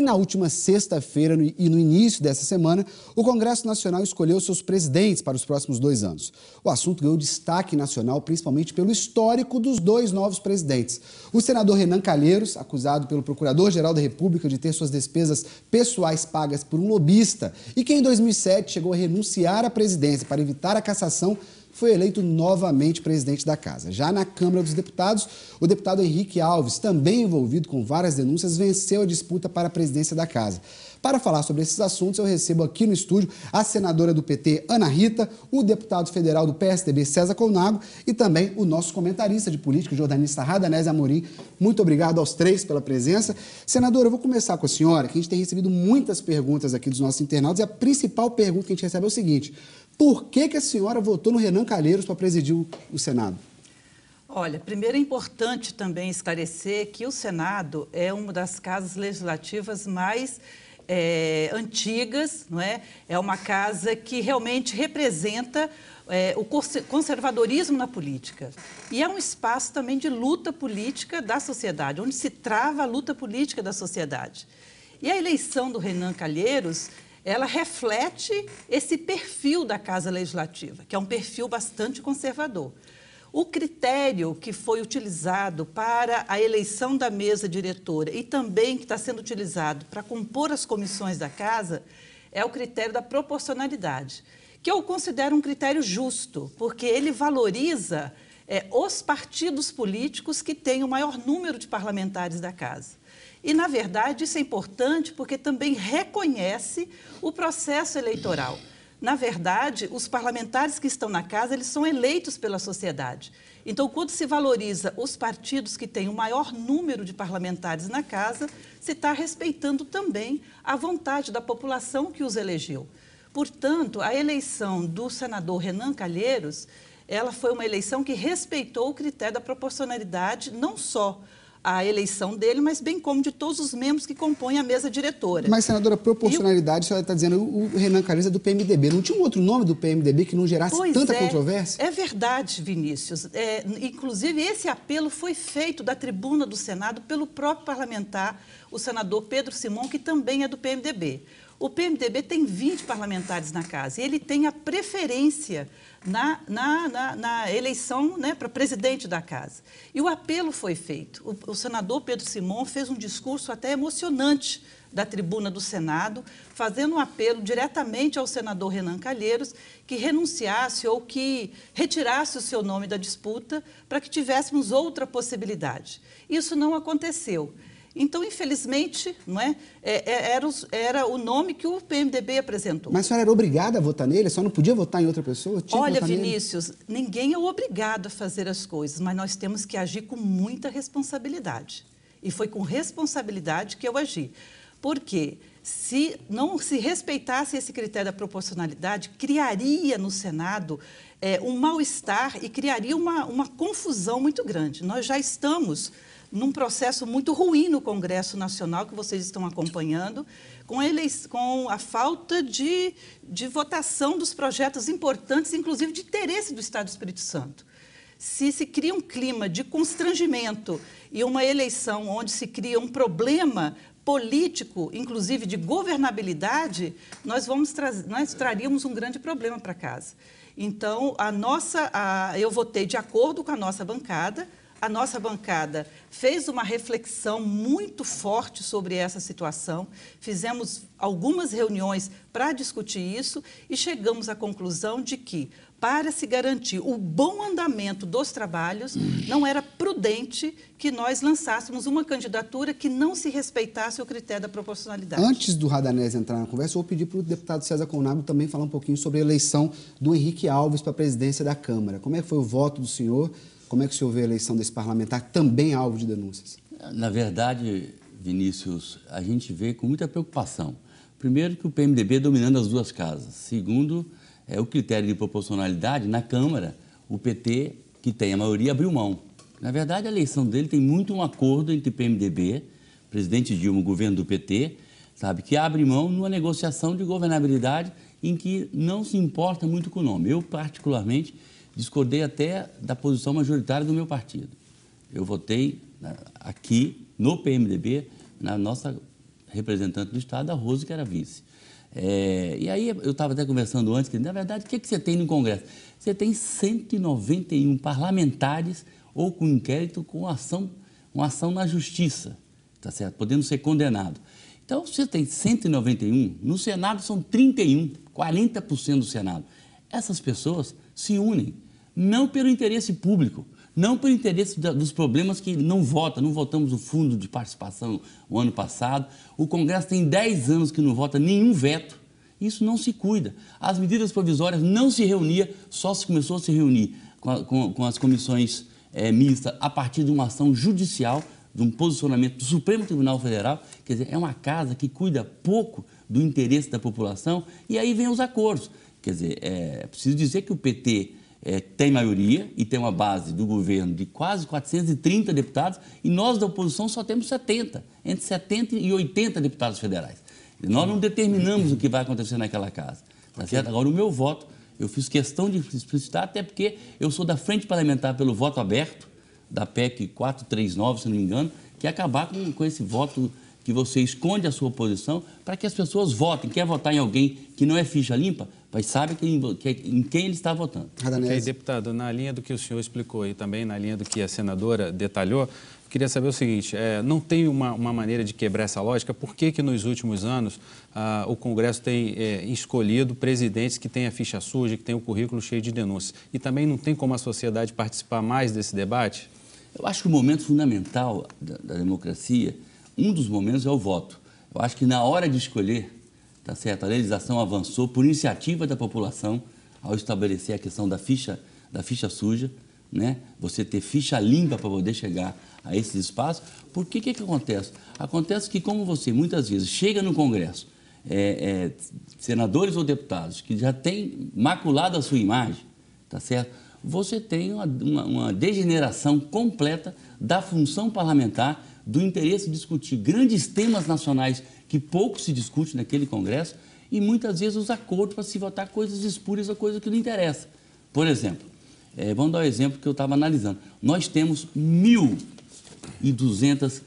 na última sexta-feira e no início dessa semana, o Congresso Nacional escolheu seus presidentes para os próximos 2 anos. O assunto ganhou destaque nacional, principalmente pelo histórico dos 2 novos presidentes. O senador Renan Calheiros, acusado pelo Procurador-Geral da República de ter suas despesas pessoais pagas por um lobista e que em 2007 chegou a renunciar à presidência para evitar a cassação, foi eleito novamente presidente da Casa. Já na Câmara dos Deputados, o deputado Henrique Alves, também envolvido com várias denúncias, venceu a disputa para a presidência da Casa. Para falar sobre esses assuntos, eu recebo aqui no estúdio a senadora do PT, Ana Rita, o deputado federal do PSDB, César Colnago, e também o nosso comentarista de política, o jornalista Radamés Amorim. Muito obrigado aos 3 pela presença. Senadora, eu vou começar com a senhora, que a gente tem recebido muitas perguntas aqui dos nossos internautas, e a principal pergunta que a gente recebe é o seguinte: por que a senhora votou no Renan Calheiros para presidir o Senado? Olha, primeiro é importante também esclarecer que o Senado é uma das casas legislativas mais antigas, não é? É uma casa que realmente representa o conservadorismo na política. E é um espaço também de luta política da sociedade, onde se trava a luta política da sociedade. E a eleição do Renan Calheiros, ela reflete esse perfil da Casa Legislativa, que é um perfil bastante conservador. O critério que foi utilizado para a eleição da mesa diretora e também que está sendo utilizado para compor as comissões da Casa é o critério da proporcionalidade, que eu considero um critério justo, porque ele valoriza os partidos políticos que têm o maior número de parlamentares da Casa. E, na verdade, isso é importante porque também reconhece o processo eleitoral. Na verdade, os parlamentares que estão na Casa, eles são eleitos pela sociedade. Então, quando se valoriza os partidos que têm o maior número de parlamentares na Casa, se está respeitando também a vontade da população que os elegeu. Portanto, a eleição do senador Renan Calheiros, ela foi uma eleição que respeitou o critério da proporcionalidade, não só a eleição dele, mas bem como de todos os membros que compõem a mesa diretora. Mas, senadora, proporcionalidade, a senhora está dizendo, o Renan Calheiros é do PMDB. Não tinha um outro nome do PMDB que não gerasse tanta controvérsia? É verdade, Vinícius. Inclusive, esse apelo foi feito da tribuna do Senado pelo próprio parlamentar, o senador Pedro Simão, que também é do PMDB. O PMDB tem 20 parlamentares na Casa e ele tem a preferência na eleição, né, para presidente da Casa. E o apelo foi feito. O senador Pedro Simão fez um discurso até emocionante da tribuna do Senado, fazendo um apelo diretamente ao senador Renan Calheiros que renunciasse ou que retirasse o seu nome da disputa para que tivéssemos outra possibilidade. Isso não aconteceu. Então, infelizmente, não é? Era o nome que o PMDB apresentou. Mas a senhora era obrigada a votar nele? A senhora não podia votar em outra pessoa? Olha, Vinícius, ninguém é obrigado a fazer as coisas, mas nós temos que agir com muita responsabilidade. E foi com responsabilidade que eu agi. Porque se não se respeitasse esse critério da proporcionalidade, criaria no Senado um mal-estar e criaria uma confusão muito grande. Nós já estamos num processo muito ruim no Congresso Nacional, que vocês estão acompanhando, com a falta de votação dos projetos importantes, inclusive de interesse do Estado do Espírito Santo. Se cria um clima de constrangimento e uma eleição onde se cria um problema político, inclusive de governabilidade, nós traríamos um grande problema para casa. Então, eu votei de acordo com a nossa bancada. A nossa bancada fez uma reflexão muito forte sobre essa situação, fizemos algumas reuniões para discutir isso e chegamos à conclusão de que, para se garantir o bom andamento dos trabalhos, não era prudente que nós lançássemos uma candidatura que não se respeitasse o critério da proporcionalidade. Antes do Radamés entrar na conversa, eu vou pedir para o deputado César Colnago também falar um pouquinho sobre a eleição do Henrique Alves para a presidência da Câmara. Como é que foi o voto do senhor? Como é que o senhor vê a eleição desse parlamentar, também alvo de denúncias? Na verdade, Vinícius, a gente vê com muita preocupação. Primeiro, que o PMDB dominando as 2 casas. Segundo, o critério de proporcionalidade, na Câmara, o PT, que tem a maioria, abriu mão. Na verdade, a eleição dele tem muito um acordo entre PMDB, presidente Dilma, o governo do PT, sabe, que abre mão numa negociação de governabilidade em que não se importa muito com o nome. Eu, particularmente, discordei até da posição majoritária do meu partido. Eu votei aqui, no PMDB, na nossa representante do Estado, a Rose, que era vice. E aí eu estava até conversando antes, que na verdade, o que você tem no Congresso? Você tem 191 parlamentares ou com inquérito com uma ação na Justiça, tá certo? Podendo ser condenado. Então, você tem 191, no Senado são 31, 40% do Senado. Essas pessoas se unem, não pelo interesse público, não pelo interesse dos problemas que não votamos o fundo de participação o ano passado. O Congresso tem 10 anos que não vota nenhum veto. Isso não se cuida. As medidas provisórias não se reunia, só se começou a se reunir com as comissões mistas a partir de uma ação judicial, de um posicionamento do Supremo Tribunal Federal. Quer dizer, é uma casa que cuida pouco do interesse da população e aí vem os acordos. Quer dizer, é preciso dizer que o PT tem maioria e tem uma base do governo de quase 430 deputados e nós da oposição só temos 70, entre 70 e 80 deputados federais. Nós não determinamos o que vai acontecer naquela casa. Tá certo? Agora, o meu voto, eu fiz questão de explicitar, até porque eu sou da Frente Parlamentar pelo Voto Aberto, da PEC 439, se não me engano, que é acabar com esse voto que você esconde a sua posição para que as pessoas votem. Quer votar em alguém que não é ficha limpa, mas sabe em quem ele está votando. Ok, deputado, na linha do que o senhor explicou e também na linha do que a senadora detalhou, queria saber o seguinte, não tem uma maneira de quebrar essa lógica? Por que nos últimos anos o Congresso tem escolhido presidentes que têm a ficha suja, que têm o currículo cheio de denúncias? E também não tem como a sociedade participar mais desse debate? Eu acho que o momento fundamental da democracia, um dos momentos é o voto. Eu acho que na hora de escolher, tá certo, a legislação avançou por iniciativa da população ao estabelecer a questão da ficha suja, né? Você ter ficha limpa para poder chegar a esses espaços. Porque o que acontece? Acontece que, como você muitas vezes chega no Congresso, senadores ou deputados que já têm maculado a sua imagem, tá certo? Você tem uma degeneração completa da função parlamentar, do interesse de discutir grandes temas nacionais que pouco se discute naquele Congresso e muitas vezes os acordos para se votar coisas espúrias ou coisas que não interessam. Por exemplo, vamos dar um exemplo que eu estava analisando. Nós temos 1.200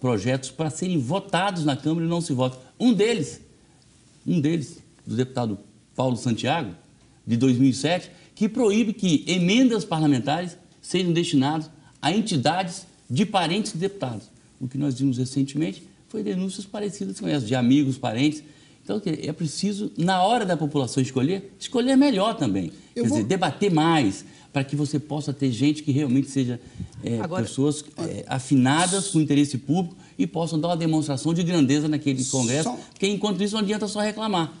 projetos para serem votados na Câmara e não se votam. Um deles, do deputado Paulo Santiago, de 2007, que proíbe que emendas parlamentares sejam destinadas a entidades de parentes de deputados. O que nós vimos recentemente foi denúncias parecidas com essas, de amigos, parentes. Então, é preciso, na hora da população escolher melhor também. Quer dizer, debater mais, para que você possa ter gente que realmente seja pessoas afinadas com o interesse público e possam dar uma demonstração de grandeza naquele Congresso, porque enquanto isso não adianta só reclamar.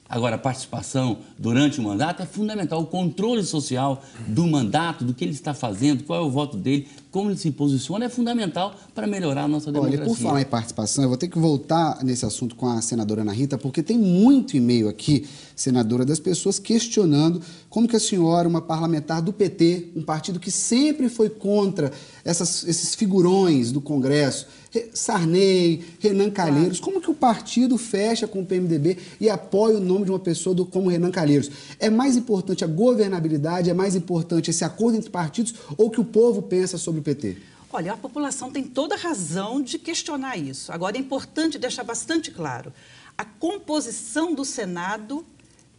Agora, a participação durante o mandato é fundamental. O controle social do mandato, do que ele está fazendo, qual é o voto dele, como ele se posiciona, é fundamental para melhorar a nossa democracia. Olha, por falar em participação, eu vou ter que voltar nesse assunto com a senadora Ana Rita, porque tem muito e-mail aqui, senadora, das pessoas questionando como que a senhora, uma parlamentar do PT, um partido que sempre foi contra esses figurões do Congresso, Sarney, Renan Calheiros, como que o partido fecha com o PMDB e apoia o nome de uma pessoa como Renan Calheiros? É mais importante a governabilidade, é mais importante esse acordo entre partidos ou o que o povo pensa sobre o PT? Olha, a população tem toda a razão de questionar isso. Agora, é importante deixar bastante claro, a composição do Senado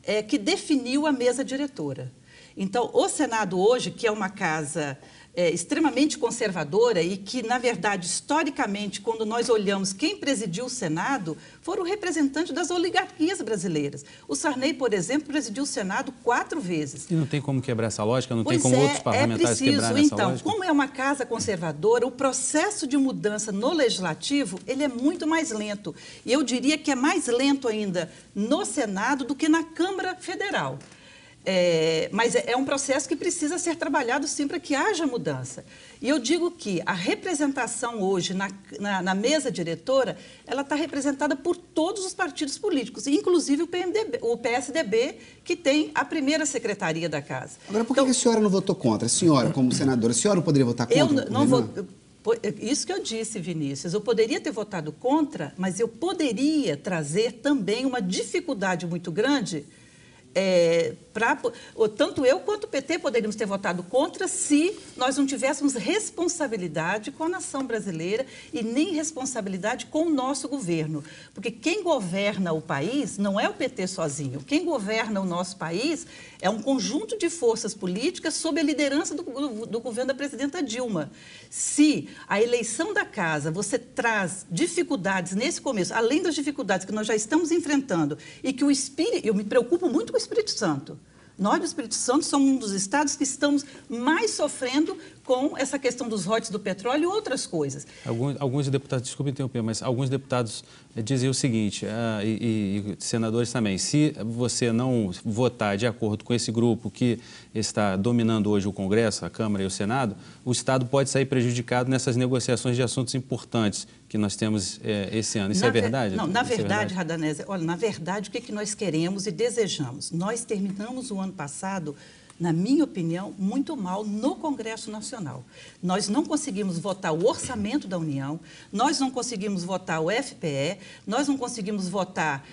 é que definiu a mesa diretora. Então, o Senado hoje, que é uma casa extremamente conservadora e que, na verdade, historicamente, quando nós olhamos quem presidiu o Senado, foram representantes das oligarquias brasileiras. O Sarney, por exemplo, presidiu o Senado 4 vezes. E não tem como quebrar essa lógica? Não tem como outros parlamentares quebrarem essa lógica? Então, como é uma casa conservadora, o processo de mudança no Legislativo, ele é muito mais lento. E eu diria que é mais lento ainda no Senado do que na Câmara Federal. Mas é um processo que precisa ser trabalhado sim para que haja mudança. E eu digo que a representação hoje na mesa diretora, ela está representada por todos os partidos políticos, inclusive o PSDB, que tem a primeira secretaria da casa. Agora, por que a senhora não votou contra? A senhora, como senadora, a senhora poderia votar contra? Eu não vou... Isso que eu disse, Vinícius, eu poderia ter votado contra, mas eu poderia trazer também uma dificuldade muito grande Tanto eu quanto o PT poderíamos ter votado contra se nós não tivéssemos responsabilidade com a nação brasileira e nem responsabilidade com o nosso governo. Porque quem governa o país não é o PT sozinho. Quem governa o nosso país é um conjunto de forças políticas sob a liderança do governo da presidenta Dilma. Se a eleição da casa você traz dificuldades nesse começo, além das dificuldades que nós já estamos enfrentando, e que eu me preocupo muito com o Espírito Santo. Nós, do Espírito Santo, somos um dos estados que estamos mais sofrendo com essa questão dos royalties do petróleo e outras coisas. Alguns deputados, desculpe interromper, mas alguns deputados dizem o seguinte, e senadores também, se você não votar de acordo com esse grupo que está dominando hoje o Congresso, a Câmara e o Senado, o Estado pode sair prejudicado nessas negociações de assuntos importantes que nós temos esse ano. Isso é verdade? Não, na verdade, Radamés, olha, na verdade, o que nós queremos e desejamos? Nós terminamos o ano passado, na minha opinião, muito mal no Congresso Nacional. Nós não conseguimos votar o orçamento da União, nós não conseguimos votar o FPE, nós não conseguimos votar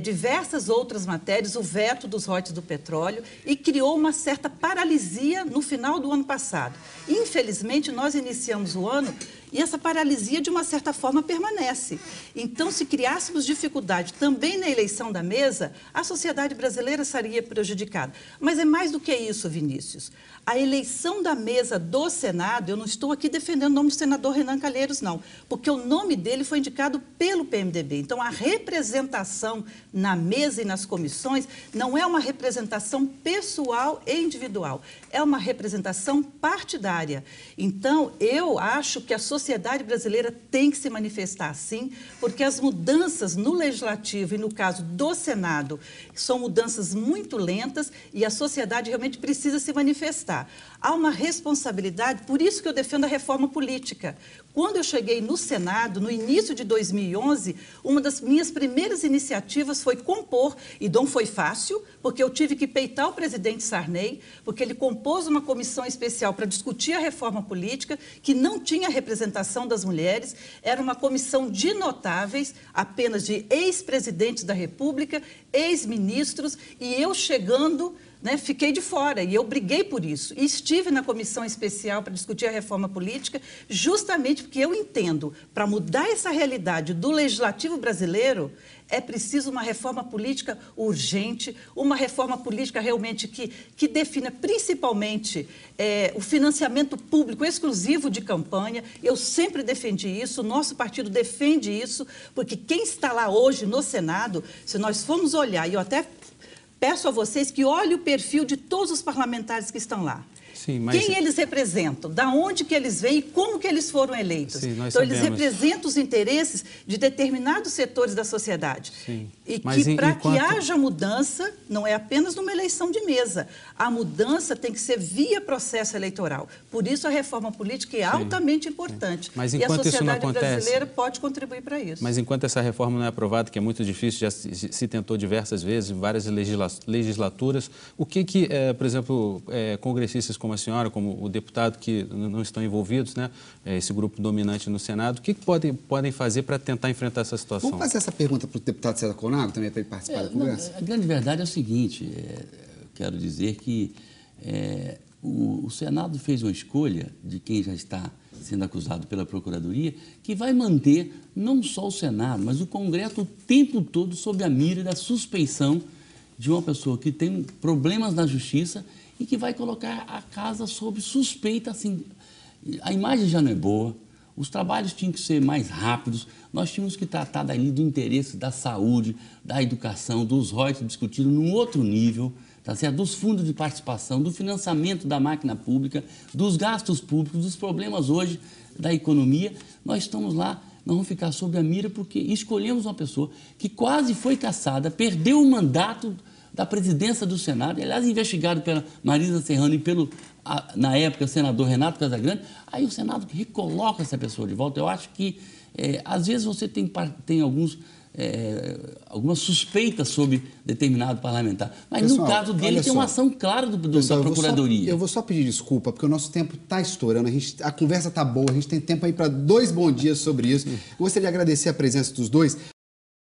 diversas outras matérias, o veto dos royalties do petróleo, e criou uma certa paralisia no final do ano passado. Infelizmente, nós iniciamos o ano e essa paralisia, de uma certa forma, permanece. Então, se criássemos dificuldade também na eleição da mesa, a sociedade brasileira seria prejudicada. Mas é mais do que isso, Vinícius. A eleição da mesa do Senado, eu não estou aqui defendendo o nome do senador Renan Calheiros, não, porque o nome dele foi indicado pelo PMDB. Então, a representação na mesa e nas comissões não é uma representação pessoal e individual, é uma representação partidária. Então, eu acho que a sociedade brasileira tem que se manifestar assim, porque as mudanças no Legislativo e no caso do Senado são mudanças muito lentas e a sociedade realmente precisa se manifestar. Há uma responsabilidade, por isso que eu defendo a reforma política. Quando eu cheguei no Senado, no início de 2011, uma das minhas primeiras iniciativas foi compor, e não foi fácil, porque eu tive que peitar o presidente Sarney, porque ele compôs uma comissão especial para discutir a reforma política, que não tinha representação das mulheres, era uma comissão de notáveis, apenas de ex-presidentes da República, ex-ministros, e eu chegando... fiquei de fora e eu briguei por isso. E estive na comissão especial para discutir a reforma política, justamente porque eu entendo, para mudar essa realidade do legislativo brasileiro, é preciso uma reforma política urgente, uma reforma política realmente que defina principalmente o financiamento público exclusivo de campanha. Eu sempre defendi isso, o nosso partido defende isso, porque quem está lá hoje no Senado, se nós formos olhar, e eu até peço a vocês que olhem o perfil de todos os parlamentares que estão lá. Sim, mas... Quem eles representam, da onde que eles vêm e como que eles foram eleitos. Sim, então, sabemos. Eles representam os interesses de determinados setores da sociedade. Sim. E que, para que haja mudança, não é apenas numa eleição de mesa. A mudança tem que ser via processo eleitoral. Por isso, a reforma política é altamente importante. Mas e a enquanto isso não sociedade acontece, brasileira pode contribuir para isso. Mas enquanto essa reforma não é aprovada, que é muito difícil, já se tentou diversas vezes, em várias legislaturas, o que, por exemplo, congressistas como a senhora, como o deputado que não estão envolvidos, né, esse grupo dominante no Senado, o que podem fazer para tentar enfrentar essa situação? Vamos fazer essa pergunta para o deputado César Conago, também, para ele participar da conversa? A grande verdade é o seguinte, quero dizer que o Senado fez uma escolha de quem já está sendo acusado pela Procuradoria, que vai manter não só o Senado, mas o Congresso o tempo todo sob a mira da suspeição de uma pessoa que tem problemas na Justiça e que vai colocar a casa sob suspeita, assim, a imagem já não é boa, os trabalhos tinham que ser mais rápidos, nós tínhamos que tratar daí do interesse da saúde, da educação, dos royalties discutidos num outro nível, tá certo? Dos fundos de participação, do financiamento da máquina pública, dos gastos públicos, dos problemas hoje da economia. Nós estamos lá, nós vamos ficar sob a mira porque escolhemos uma pessoa que quase foi cassada, perdeu o mandato da presidência do Senado, aliás, investigado pela Marisa Serrano e pelo, na época, senador Renato Casagrande. Aí o Senado recoloca essa pessoa de volta. Eu acho que, às vezes, você tem algumas suspeitas sobre determinado parlamentar. Mas, pessoal, no caso dele, tem uma ação clara da Procuradoria. Eu vou só pedir desculpa, porque o nosso tempo está estourando. A conversa está boa, a gente tem tempo aí para 2 bons dias sobre isso. Eu gostaria de agradecer a presença dos dois.